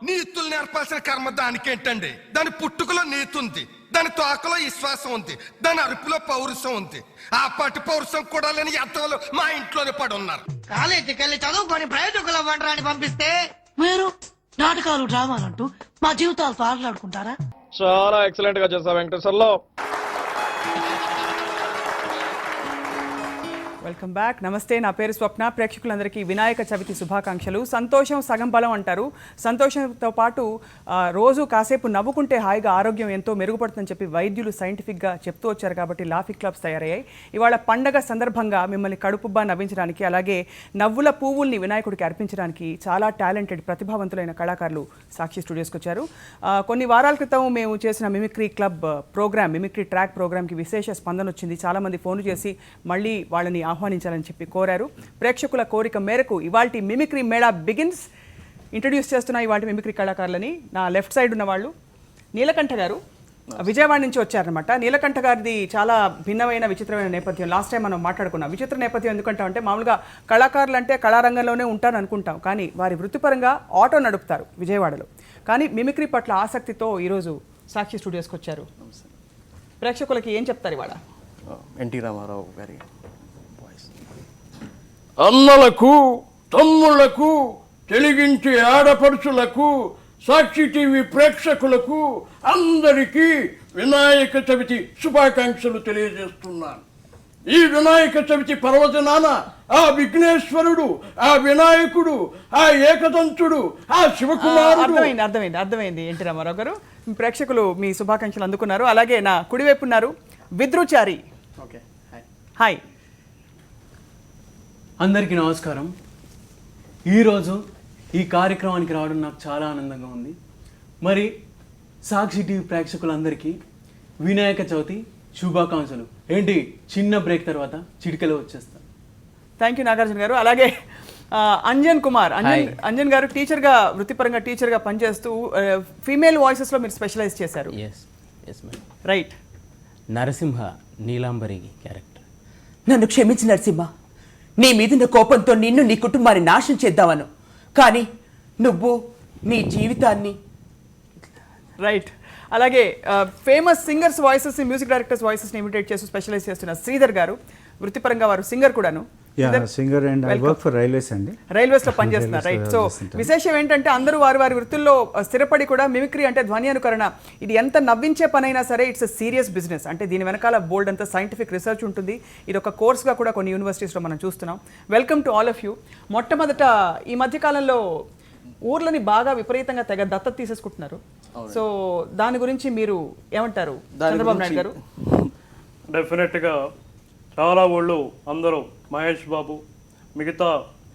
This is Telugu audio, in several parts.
నీతులు నేర్పాల్సిన కర్మ దానికేంటండి? దాని పుట్టుకలో నీతి ఉంది, దాని తోకలో విశ్వాసం ఉంది, దాని అరుపులో పౌరుషం ఉంది. ఆ పాటి పౌరుషం కూడా లేని ఎంతలో మా ఇంట్లోనే పడి ఉన్నారు. కాలేజీకి వెళ్ళి చదువుకొని ప్రయోజకులు అవ్వండి అని పంపిస్తే మీరు నాటకాలు డ్రామాలంటూ మా జీవితాలతో ఆటలాడుకుంటారా? చాలా ఎక్సలెంట్ గా చేశారు వెంకటేశ్వర్లో. Welcome back. నమస్తే, నా పేరు స్వప్న. ప్రేక్షకులందరికీ వినాయక చవితి శుభాకాంక్షలు. సంతోషం సగం బలం అంటారు. సంతోషంతో పాటు రోజు కాసేపు నవ్వుకుంటే హాయిగా ఆరోగ్యం ఎంతో మెరుగుపడుతుందని చెప్పి వైద్యులు సైంటిఫిక్గా చెప్తూ వచ్చారు. కాబట్టి లాఫింగ్ క్లబ్స్ తయారయ్యాయి. ఇవాళ పండగ సందర్భంగా మిమ్మల్ని కడుపుబ్బా నవ్వించడానికి, అలాగే నవ్వుల పువ్వుల్ని వినాయకుడికి అర్పించడానికి చాలా టాలెంటెడ్ ప్రతిభావంతులైన కళాకారులు సాక్షి స్టూడియోస్కి వచ్చారు. కొన్ని వారాల క్రితం మేము చేసిన mimicry club programme, mimicry track ప్రోగ్రామ్కి విశేష స్పందన వచ్చింది. చాలామంది ఫోన్లు చేసి మళ్ళీ వాళ్ళని ఆహ్వానించాలని చెప్పి కోరారు. ప్రేక్షకుల కోరిక మేరకు ఇవాల్టి మిమిక్రీ మేళా బిగిన్స్. ఇంట్రడ్యూస్ చేస్తున్న ఇవాల్టి మిమిక్రీ కళాకారులని. నా లెఫ్ట్ సైడ్ ఉన్న వాళ్ళు నీలకంఠ గారు, విజయవాడ నుంచి వచ్చారనమాట. నీలకంఠ గారిది చాలా భిన్నమైన విచిత్రమైన నేపథ్యం. లాస్ట్ టైం మనం మాట్లాడుకున్నాం. విచిత్ర నేపథ్యం ఎందుకంటాం అంటే, మామూలుగా కళాకారులు అంటే కళారంగంలోనే ఉంటారు అనుకుంటాం, కానీ వారి వృత్తిపరంగా ఆటో నడుపుతారు విజయవాడలో. కానీ మిమిక్రీ పట్ల ఆసక్తితో ఈరోజు సాక్షి స్టూడియోస్కి వచ్చారు. ప్రేక్షకులకి ఏం చెప్తారు ఇవాళ? ఎన్టీ రామారావు గారి అన్నలకు, తమ్ముళ్లకు, తెలుగింటి ఆడపడుచులకు, సాక్షి టీవీ ప్రేక్షకులకు అందరికీ వినాయక చవితి శుభాకాంక్షలు తెలియజేస్తున్నాను. ఈ వినాయక చవితి పర్వదినాన ఆ విఘ్నేశ్వరుడు, ఆ వినాయకుడు, ఆ ఏకదంతుడు, ఆ శివకుమారుడు. అర్థమైంది ఎన్టీ రామారావు గారు. ప్రేక్షకులు మీ శుభాకాంక్షలు అందుకున్నారు. అలాగే నా కుడివైపు ఉన్నారు విద్రుచారి. Okay, hi. అందరికీ నమస్కారం. ఈరోజు ఈ కార్యక్రమానికి రావడం నాకు చాలా ఆనందంగా ఉంది. మరి సాక్షి టీవీ ప్రేక్షకులందరికీ వినాయక చవితి శుభాకాంక్షలు. ఏంటి, చిన్న బ్రేక్ తర్వాత చిటికలో వచ్చేస్తాను. థ్యాంక్ యూ నాగార్జున గారు. అలాగే అంజన్ కుమార్. అంజన్ గారు టీచర్గా, వృత్తిపరంగా టీచర్గా పనిచేస్తూ ఫీమేల్ వాయిసెస్లో మీరు స్పెషలైజ్ చేశారు. రైట్. నరసింహ నీలాంబరి క్యారెక్టర్. నన్ను క్షమించి నరసింహ, నీ మీదున్న కోపంతో నిన్ను, నీ కుటుంబాన్ని నాశనం చేద్దామను, కానీ నువ్వు నీ జీవితాన్ని. రైట్. అలాగే famous singers voices, music directors వాయిసెస్ని ఇమిటేట్ చేస్తూ స్పెషలైజ్ చేస్తున్న శ్రీధర్ గారు. వృత్తిపరంగా వారు సింగర్ కూడాను. Singer and I work for railways అండి. రైల్వేస్ లో పనిచేస్తున్నారు. రైట్. సో విశేషం ఏంటంటే, అందరూ వారి వారి వృత్తుల్లో స్థిరపడి కూడా మిమిక్రీ అంటే ధ్వని అనుకరణ, ఇది ఎంత నవ్వించే పనైనా సరే ఇట్స్ అ సీరియస్ బిజినెస్. అంటే దీని వెనకాల బోల్డ్ అంతా సైంటిఫిక్ రీసెర్చ్ ఉంటుంది. ఇది ఒక కోర్స్గా కూడా కొన్ని యూనివర్సిటీస్లో మనం చూస్తున్నాం. Welcome to all of you. మొట్టమొదట, ఈ మధ్యకాలంలో ఊర్లని బాగా విపరీతంగా తెగ దత్తత తీసేసుకుంటున్నారు. సో దాని గురించి మీరు ఏమంటారు చంద్రబాబు నాయుడు గారు? డెఫినెట్గా చాలా ఊళ్ళు అందరూ, మహేష్ బాబు, మిగతా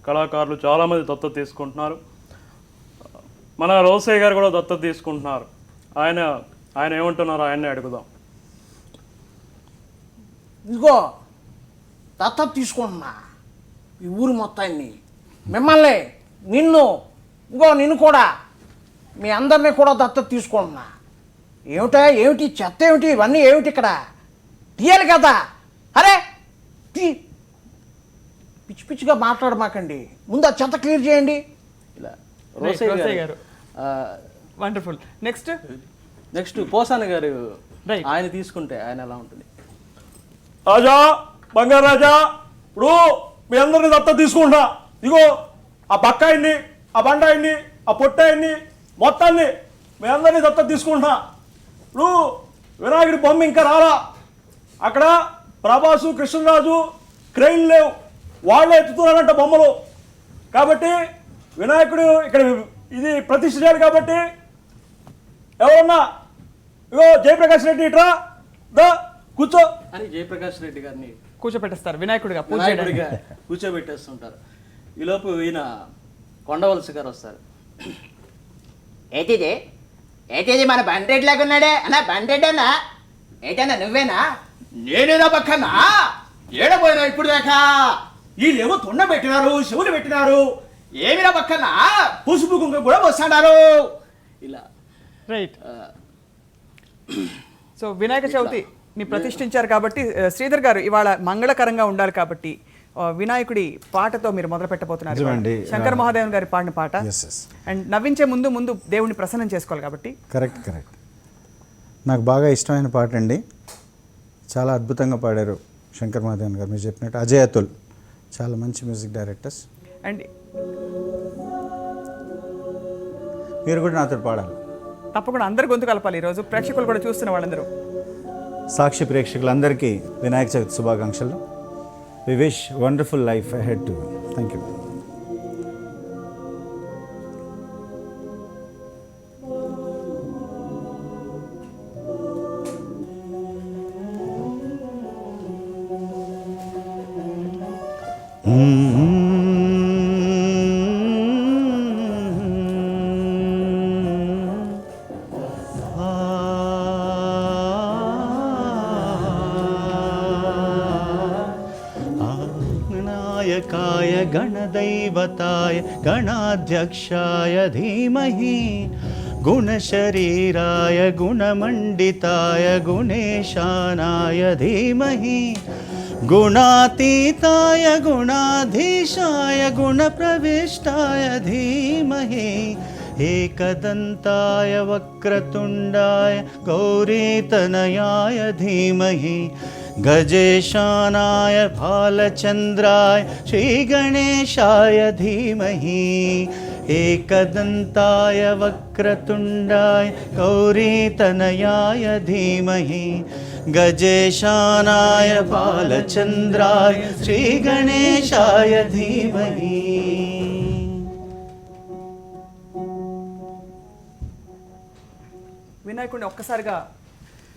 కళాకారులు చాలామంది దత్తత తీసుకుంటున్నారు. మన రోసయ్య గారు కూడా దత్తత తీసుకుంటున్నారు. ఆయన ఏమంటున్నారు, ఆయన్నే అడుగుదాం. ఇదిగో దత్తత తీసుకుంటున్నా ఈ ఊరు మొత్తాన్ని, మిమ్మల్ని, నిన్ను కూడా, మీ అందరినీ కూడా దత్తత తీసుకుంటున్నా. ఏమిటి చెత్త ఏమిటి, ఇవన్నీ ఏమిటి ఇక్కడ తీయాలి కదా? అరే పిచ్చి పిచ్చిగా మాట్లాడమాకండి, ముందు ఆ చెత్త క్లియర్ చేయండి. ఇలా రోసయ్య గారు వండర్ఫుల్. నెక్స్ట్ పోసాన గారు, ఆయన తీసుకుంటే ఆయన ఎలా ఉంటుంది? రాజా, బంగారు రాజా, ఇప్పుడు మీ అందరినీ దత్తత తీసుకుంటా. ఇగో ఆ బక్కాయిని, ఆ బండాయిని, ఆ పొట్టాయిని, మొత్తాన్ని మీ అందరినీ దత్తత తీసుకుంటా. ఇప్పుడు వినాయకుడి బొమ్మ ఇంకా రాలా. అక్కడ ప్రభాసు, కృష్ణరాజు క్రెయిన్ లేవు, వాళ్ళే ఎత్తుతున్నారంట బొమ్మలు. కాబట్టి వినాయకుడు ఇక్కడ ఇది ప్రతిష్ఠ చేయాలి. కాబట్టి ఎవరన్నా, ఇగో జయప్రకాష్ రెడ్డి ఇట్రా, కూర్చో అని జయప్రకాష్ రెడ్డి గారిని కూర్చోబెట్టేస్తారు వినాయకుడిగా, కూర్చోబెట్టేస్తుంటారు. ఈలోపు ఈయన కొండవలసి గారు వస్తారు. ఏటిది మన బండ్రెడ్డి లాగా ఉన్నాడే అన్నా, బండ్రెడ్డి అన్నా, ఏటన్నా నువ్వేనా? నేనేనా పక్కన్నా? ఏడపోయినా ఇప్పుడు దాకా? వీళ్ళేమో తొండ పెట్టినారు, శివులు పెట్టినారు, ఏమిరా పక్కన్నా పసుపు కుంకుమ కూడా వస్తాడారు. ఇలా రైట్. సో వినాయక చవితి ని ప్రతిష్ఠించారు కాబట్టి శ్రీధర్ గారు, ఇవాళ మంగళకరంగా ఉండాలి కాబట్టి వినాయకుడి పాటతో మీరు మొదలు పెట్టబోతున్నారు నిజమండి. శంకర్ మహాదేవన్ గారి పాడిన పాట. Yes, yes. అండ్ నవ్వించే ముందు దేవుడిని ప్రసన్నం చేసుకోవాలి కాబట్టి. కరెక్ట్. నాకు బాగా ఇష్టమైన పాట అండి. చాలా అద్భుతంగా పాడారు శంకర్ మహాదేవన్ గారు. మీరు చెప్పినట్టు అజయ్ అతుల్ చాలా మంచి మ్యూజిక్ డైరెక్టర్స్. అండ్ మీరు కూడా నాతో పాడాలి. తప్పకుండా అందరు గొంతు కలపాలి ఈరోజు, ప్రేక్షకులు కూడా చూస్తున్న వాళ్ళందరూ. సాక్షి ప్రేక్షకులందరికీ వినాయక చవితి శుభాకాంక్షలు. We wish wonderful life ahead too. Thank you. नायकाय गणदैवताय गणाध्यक्षाय धीमहि गुणशरीराय गुणमण्डिताय गुणेशानाय धीमहि गुणातीताय गुणाधीशाय गुणप्रविष्टाय धीमहि एकदन्ताय वक्रतुण्डाय गौरीतनयाय धीमहि गजेशानाय भालचन्द्राय श्रीगणेशाय धीमहि एकदन्ताय वक्रतुण्डाय गौरीतनयाय धीमहि गजेशानाय भालचन्द्राय श्रीगणेशाय धीमहि. వినాయకుడిని ఒక్కసారిగా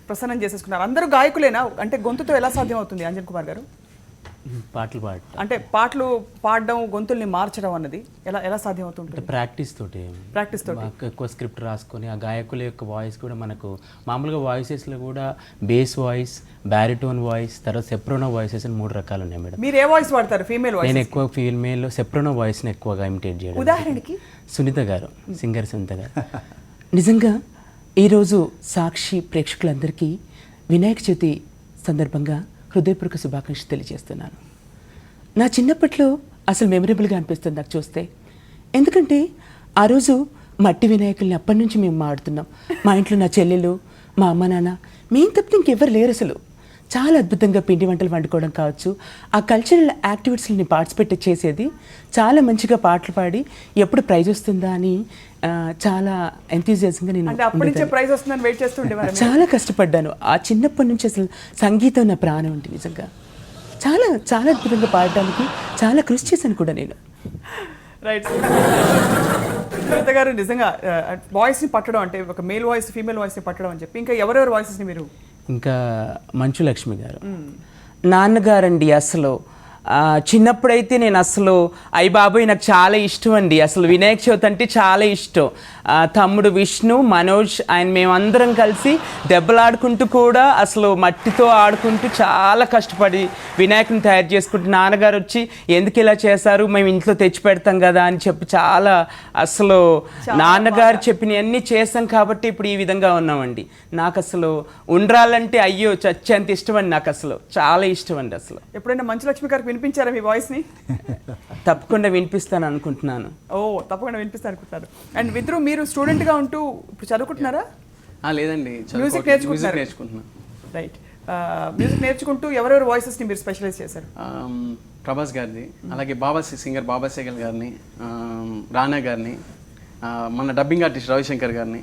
ప్రసన్నం చేసేసుకున్నారు. అందరూ గాయకులేనా? అంటే గొంతుతో ఎలా సాధ్యం అవుతుంది అంజన్ కుమార్ గారు? పాటలు అంటే పాటలు పాడడం, గొంతుల్ని మార్చడం అన్నది ఎలా సాధ్యం అవుతుంది? ప్రాక్టీస్ తోటి ఎక్కువ స్క్రిప్ట్ రాసుకొని ఆ గాయకుల యొక్క వాయిస్ కూడా మనకు మామూలుగా వాయిసెస్లో కూడా బేస్ వాయిస్, బ్యారిటోన్ వాయిస్, తర్వాత సెప్రోనో వాయిసెస్ అని 3 రకాలు ఉన్నాయి మేడం. మీరు ఏ వాయిస్ వాడతారు? Female voice? నేను ఎక్కువ ఫీమేల్ సెప్రోనో వాయిస్ని ఎక్కువగా ఇమిటేట్ చేయడం. ఉదాహరణకి సునీత గారు, సింగర్ సునీత గారు. నిజంగా ఈరోజు సాక్షి ప్రేక్షకులందరికీ వినాయక చవితి సందర్భంగా హృదయపూర్వక శుభాకాంక్షలు తెలియజేస్తున్నాను. నా చిన్నప్పట్లో అసలు మెమరబుల్గా అనిపిస్తుంది నాకు చూస్తే. ఎందుకంటే ఆ రోజు మట్టి వినాయకుల్ని అప్పటి నుంచి మేము ఆడుతున్నాం. మా ఇంట్లో నా చెల్లెలు, మా అమ్మ నాన్న, మేము తప్పితే ఇంకెవ్వరు లేరు అసలు. చాలా అద్భుతంగా పిండి వంటలు వండుకోవడం కావచ్చు, ఆ కల్చరల్ యాక్టివిటీస్ని పార్టిసిపేట్ చేసేది. చాలా మంచిగా పాటలు పాడి ఎప్పుడు ప్రైజ్ వస్తుందా అని చాలా ఎంతూజియాజంగా నేను చాలా కష్టపడ్డాను. ఆ చిన్నప్పటి నుంచి అసలు సంగీతం నా ప్రాణం ఉంటుంది. నిజంగా చాలా చాలా అద్భుతంగా పాడడానికి చాలా కృషి చేశాను కూడా నేను. రైట్ గారు, నిజంగా వాయిస్ని పట్టడం అంటే ఒక మేల్ వాయిస్, ఫీమేల్ వాయిస్ని పట్టడం అని చెప్పి ఇంకా ఎవరెవరి వాయిసెస్ని మీరు? ఇంకా మంచు లక్ష్మి గారు, నాన్నగారండి. అసలు చిన్నప్పుడైతే నేను అసలు అయ్య బాబోయ్ నాకు చాలా ఇష్టం అండి. అసలు వినాయక చవితి అంటే చాలా ఇష్టం. తమ్ముడు విష్ణు, మనోజ్, మేమందరం కలిసి దెబ్బలాడుకుంటూ కూడా అసలు మట్టితో ఆడుకుంటూ చాలా కష్టపడి వినాయకుని తయారు చేసుకుంటూ నాన్నగారు వచ్చి ఎందుకు ఇలా చేశారు, మేము ఇంట్లో తెచ్చి పెడతాం కదా అని చెప్పి చాలా అసలు నాన్నగారు చెప్పినవన్నీ చేస్తాం కాబట్టి ఇప్పుడు ఈ విధంగా ఉన్నామండి. నాకు అసలు ఉండ్రాలంటే అయ్యో చచ్చేంత ఇష్టం అండి. నాకు అసలు చాలా ఇష్టం అండి. అసలు ఎప్పుడైనా మంచు లక్ష్మి గారికి వినిపించారా మీ వాయిస్ని? తప్పకుండా వినిపిస్తాను అనుకుంటున్నాను. తప్పకుండా వినిపిస్తాను అనుకుంటున్నారు. అండ్ విద్రు, మీరు స్టూడెంట్గా ఉంటూ ఇప్పుడు చదువుకుంటున్నారా? లేదండి, మ్యూజిక్ నేర్చుకుంటున్నారు. రైట్. మ్యూజిక్ నేర్చుకుంటూ ఎవరెవరు వాయిసెస్ని మీరు స్పెషలైజ్ చేశారు? ప్రభాస్ గారిని, అలాగే సింగర్ బాబా సేగల్ గారిని, రానా గారిని, మన డబ్బింగ్ ఆర్టిస్ట్ రవిశంకర్ గారిని.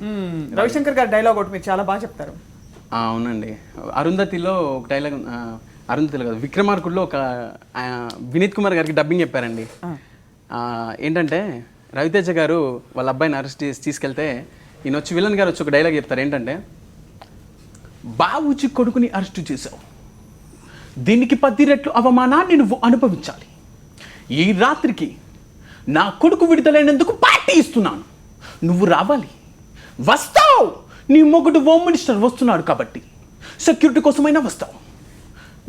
రవిశంకర్ గారి డైలాగ్ ఒకటి మీరు చాలా బాగా చెప్తారు. అవునండి. అరుంధతిలో ఒక డైలాగ్, అరుంధతిలో కాదు, విక్రమార్కుల్లో ఒక వినీత్ కుమార్ గారికి డబ్బింగ్ చెప్పారండి. ఏంటంటే రవితేజ గారు వాళ్ళ అబ్బాయిని అరెస్ట్ చేసి తీసుకెళ్తే ఈయన వచ్చి విలన్ గారు వచ్చి ఒక డైలాగ్ చెప్తారు. ఏంటంటే, బాబుచి కొడుకుని అరెస్టు చేశావు, దీనికి 10 రెట్లు అవమానాన్ని నువ్వు అనుభవించాలి. ఈ రాత్రికి నా కొడుకు విడుదలైనందుకు పార్టీ ఇస్తున్నాను, నువ్వు రావాలి, వస్తావు. నీ మొగుడు హోమ్ మినిస్టర్ వస్తున్నాడు కాబట్టి సెక్యూరిటీ కోసమైనా వస్తావు.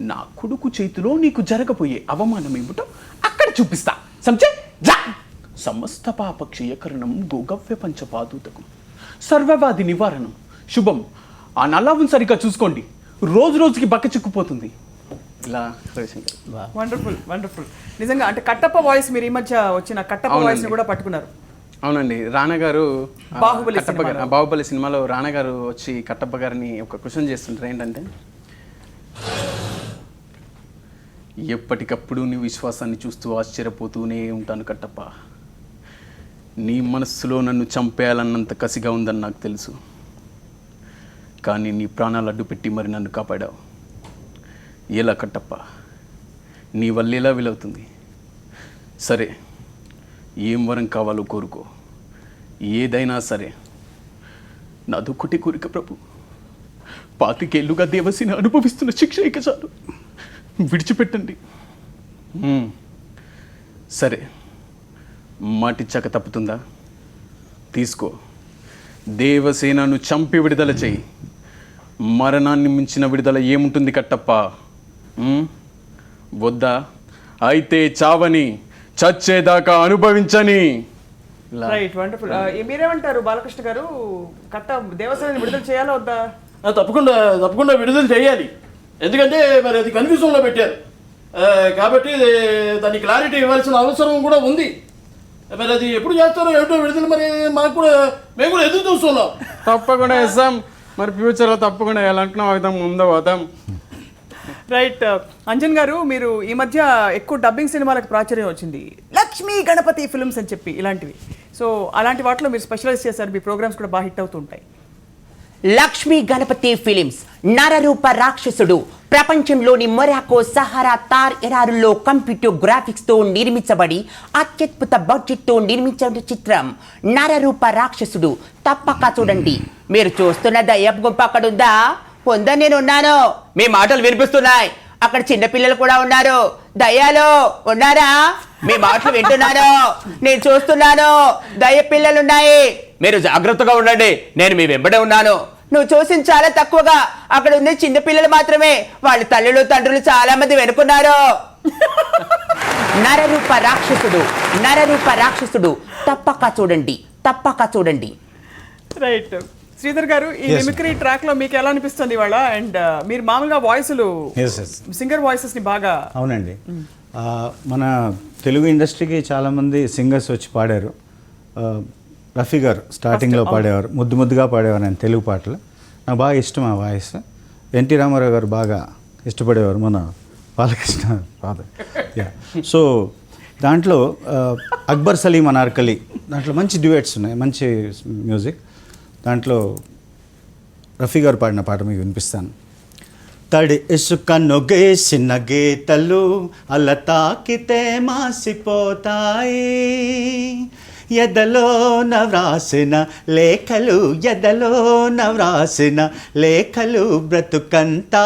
నా కొడుకు చేతిలో నీకు జరగబోయే అవమానం ఏమిటో అక్కడ చూపిస్తా. సంచే జా. సమస్త పాపక్షయకరణం గోగవ్య పంచపాదూతకం సర్వవాది నివారణం శుభం. ఆ నల్లావుని సరిగ్గా చూసుకోండి, రోజు రోజుకి బక్క చిక్కుపోతుంది. ఇలా రవిశంకర్ వండర్ఫుల్ వండర్ఫుల్. నిజంగా అంటే కట్టప్ప వాయిస్ మీరు ఈ మధ్య వచ్చిన కట్టప్ప వాయిస్ ని కూడా పట్టుకున్నారు. అవునండి, రానా గారు బాహుబలి కట్టప్ప గారు బాహుబలి సినిమాలో రానా గారు వచ్చి కట్టప్ప గారిని ఒక క్వశ్చన్ చేస్తుంటారు. ఏంటంటే, ఎప్పటికప్పుడు నీ విశ్వాసాన్ని చూస్తూ ఆశ్చర్యపోతూనే ఉంటాను కట్టప్ప. నీ మనస్సులో నన్ను చంపేయాలన్నంత కసిగా ఉందని నాకు తెలుసు. కానీ నీ ప్రాణాలు అడ్డుపెట్టి మరి నన్ను కాపాడావు. ఎలా కట్టప్ప? నీ వల్ల ఎలా వీలవుతుంది? సరే, ఏం వరం కావాలో కోరుకో, ఏదైనా సరే. నాదొక్కటి కోరిక ప్రభు, 25 ఏళ్ళుగా దేవసేన అనుభవిస్తున్న శిక్ష ఇక చాలు, విడిచిపెట్టండి. సరే, మాటిచ్చాక తప్పుతుందా? తీసుకో, దేవసేనను చంపి విడుదల చెయ్యి. మరణాన్ని మించిన విడుదల ఏముంటుంది కట్టప్ప? వద్దా? అయితే చావని, చచ్చేదాకా అనుభవించని. Right, wonderful. మీరేమంటారు బాలకృష్ణ గారు, దేవసేనని విడుదల చేయాలా వద్దా? తప్పకుండా తప్పకుండా విడుదల చేయాలి. ఎందుకంటే మరి అది కన్ఫ్యూజన్లో పెట్టారు కాబట్టి దానికి క్లారిటీ ఇవ్వాల్సిన అవసరం కూడా ఉంది. మరి అది ఎప్పుడు చేస్తారో ఏమిటో విడుదల, మరి మాకు కూడా మేము కూడా ఎదురు చూస్తున్నాం. తప్పకుండా ఇస్తాం. మరి ఫ్యూచర్లో తప్పకుండా ఎలా అంటున్నాం అవుతాం, ముందు పోతాం. రైట్, అంజన్ గారు, మీరు ఈ మధ్య ఎక్కువ డబ్బింగ్ సినిమాలకు ప్రాచుర్యం వచ్చింది, లక్ష్మీ గణపతి ఫిల్మ్స్ అని చెప్పి ఇలాంటివి. సో అలాంటి వాటిలో మీరు స్పెషలైజ్ చేశారు, మీ ప్రోగ్రామ్స్ కూడా బాగా హిట్ అవుతూ ఉంటాయి. లక్ష్మీ గణపతి ఫిలిమ్స్ నరరూప రాక్షసుడు ప్రపంచంలోని మొరాకో సహారా తార్ ఎడారుల్లో కంప్యూటర్ గ్రాఫిక్స్ తో నిర్మించబడి అత్యద్భుత బడ్జెట్ తో నిర్మించిన చిత్రం నరరూప రాక్షసుడు. తప్పక చూడండి. మీరు చూస్తున్న దయ్యపు గుంపు అక్కడ ఉందా? పొందా, నేను ఉన్నాను. మీ మాటలు వినిపిస్తున్నాయి. అక్కడ చిన్నపిల్లలు కూడా ఉన్నారు. దయ్యాలు ఉన్నారా? మీ మాటలు వింటున్నాను, నేను చూస్తున్నాను. దయ్య పిల్లలు ఉన్నాయి. మీరు జాగ్రత్తగా ఉండండి, నేను మీ వెంబడే ఉన్నాను. నువ్వు చూసింది చాలా తక్కువగా, అక్కడ ఉన్న చిన్న పిల్లలు మాత్రమే. వాళ్ళ తల్లులు తండ్రులు చాలా మంది వెనుకున్నారు. నరరూప రాక్షసుడు, నరరూప రాక్షసుడు. తప్పక చూడండి, తప్పక చూడండి. రైట్, శ్రీధర్ గారు, ఈ మిమిక్రీ ట్రాక్ లో మీకు ఎలా అనిపిస్తుంది ఇవాళ? అండ్ మీరు మామూలుగా వాయిస్లు సింగర్ వాయిసెస్ ని బాగా. అవునండి, మన తెలుగు ఇండస్ట్రీకి చాలామంది సింగర్స్ వచ్చి పాడారు. రఫీ గారు స్టార్టింగ్లో పాడేవారు, ముద్దు ముద్దుగా పాడేవారు ఆయన తెలుగు పాటలు. నాకు బాగా ఇష్టం ఆ వాయిస్. ఎన్టీ రామారావు గారు బాగా ఇష్టపడేవారు, మన బాలకృష్ణ ఫాదర్. సో దాంట్లో అక్బర్ సలీం అనార్కలి, దాంట్లో మంచి డ్యూయెట్స్ ఉన్నాయి, మంచి మ్యూజిక్. దాంట్లో రఫీ గారు పాడిన పాట మీకు వినిపిస్తాను. తడి ఇసుక నొగేసిన గీతలు అల తాకితే మాసిపోతాయి, ఎదలో నవ్రాసిన లేఖలు, ఎదలో నవ్రాసిన లేఖలు బ్రతుకంతా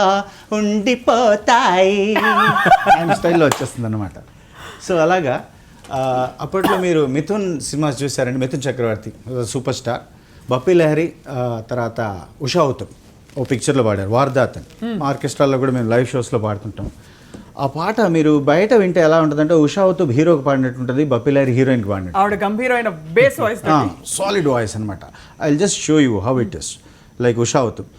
ఉండిపోతాయి. ఆయన స్టైల్లో వచ్చేస్తుంది అన్నమాట. సో అలాగా అప్పట్లో మీరు మిథున్ సినిమాస్ చూసారండి. మిథున్ చక్రవర్తి సూపర్ స్టార్, బప్పీ లహరి, తర్వాత ఉషా ఉత్తమ్ ఓ పిక్చర్లో పాడారు, వార్దాత్ అని. మా ఆర్కెస్ట్రాల్లో కూడా మేము లైవ్ షోస్లో పాడుతుంటాం. ఆ పాట మీరు బయట వింటే ఎలా ఉంటుందంటే, ఉషా ఉత్తమ్ హీరోకి పాడినట్టు ఉంటుంది, బప్పీ లహరి హీరోయిన్కి పాడినట్టు. ఆవిడ గంభీరమైన బేస్ వాయిస్, సాలిడ్ వాయిస్ అనమాట. I will just show you how it is. Like Usha Uttam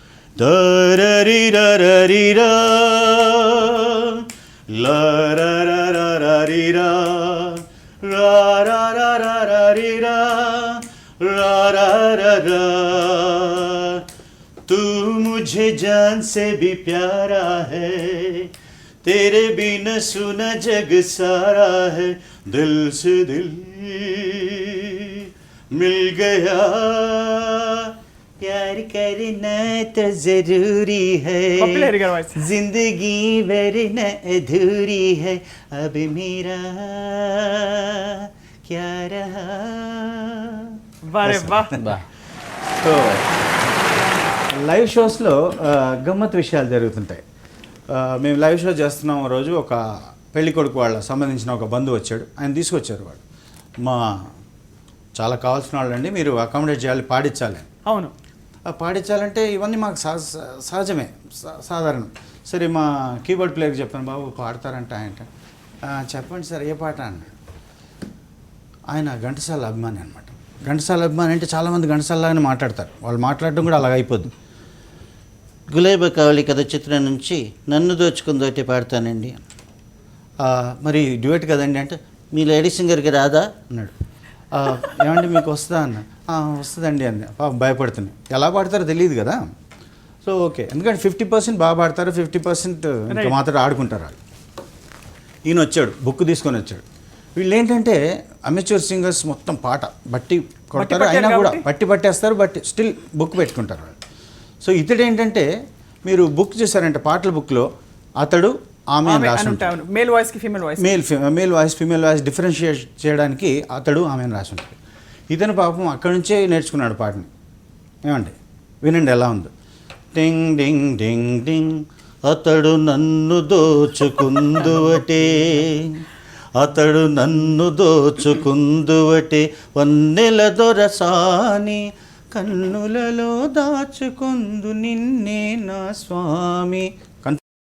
तू मुझे जान से भी प्यारा है, तेरे बिन सुना जग सारा है, दिल से दिल मिल गया, प्यार करना तो जरूरी है, जिंदगी वरना अधूरी है, अब मेरा क्या रहा. సో లైవ్ షోస్లో గమ్మత్ విషయాలు జరుగుతుంటాయి. మేము లైవ్ షో చేస్తున్నాం. రోజు ఒక పెళ్లి కొడుకు వాళ్ళ సంబంధించిన ఒక బంధువు వచ్చాడు, ఆయన తీసుకొచ్చారు. వాడు మా చాలా కావాల్సిన వాళ్ళు అండి, మీరు అకామిడేట్ చేయాలి, పాడించాలి. అవును, పాడించాలంటే ఇవన్నీ మాకు సహజమే, సాధారణం. సరే మా కీబోర్డ్ ప్లేయర్కి చెప్పాను, బాబు పాడతారంట. ఆయన చెప్పండి సార్, ఏ పాట అన్నాడు. ఆయన ఘంటసాల అభిమాని అనమాట. ఘంటసాల అభిమాని అంటే చాలామంది ఘంటసాలలాగానే మాట్లాడతారు, వాళ్ళు మాట్లాడడం కూడా అలాగ అయిపోద్ది. గులేబ కావలి కథ చిత్రం నుంచి నన్ను దోచుకుందోటే పాడతానండి. మరి డ్యూయట్ కదండి అంటే, మీ లేడీ సింగర్కి రాదా అన్నాడు. ఏమండి మీకు వస్తుందా అన్న. వస్తుందండి అంది. భయపడుతుంది, ఎలా పాడతారో తెలియదు కదా. సో ఓకే, ఎందుకంటే 50% బాగా పాడతారు, 50% ఇంకా మాత్రం ఆడుకుంటారు వాళ్ళు. ఈయన వచ్చాడు, బుక్ తీసుకొని వచ్చాడు. వీళ్ళు ఏంటంటే అమెచ్యూర్ సింగర్స్, మొత్తం పాట బట్టి కొడతారు, అయినా కూడా పట్టేస్తారు, బట్ స్టిల్ బుక్ పెట్టుకుంటారు వాళ్ళు. సో ఇతడు ఏంటంటే, మీరు బుక్ చేశారంటే పాటల బుక్లో అతడు ఆమె అని రాసి ఉంటారు. మేల్ వాయిస్ కి female voice, male voice female voice differentiate చేయడానికి అతడు ఆమె అని రాసి ఉంటుంది. ఇతను పాపం అక్కడి నుంచే నేర్చుకున్నాడు పాటని. ఏమండి వినండి ఎలా ఉందో. డింగ్ డింగ్ డింగ్ డింగ్ అతడు నన్ను దోచుకుందువటే, అతడు నన్ను దోచుకుందువటే, వన్నెల దొరసాని కన్నులలో దాచుకుందు నిన్నే నా స్వామి.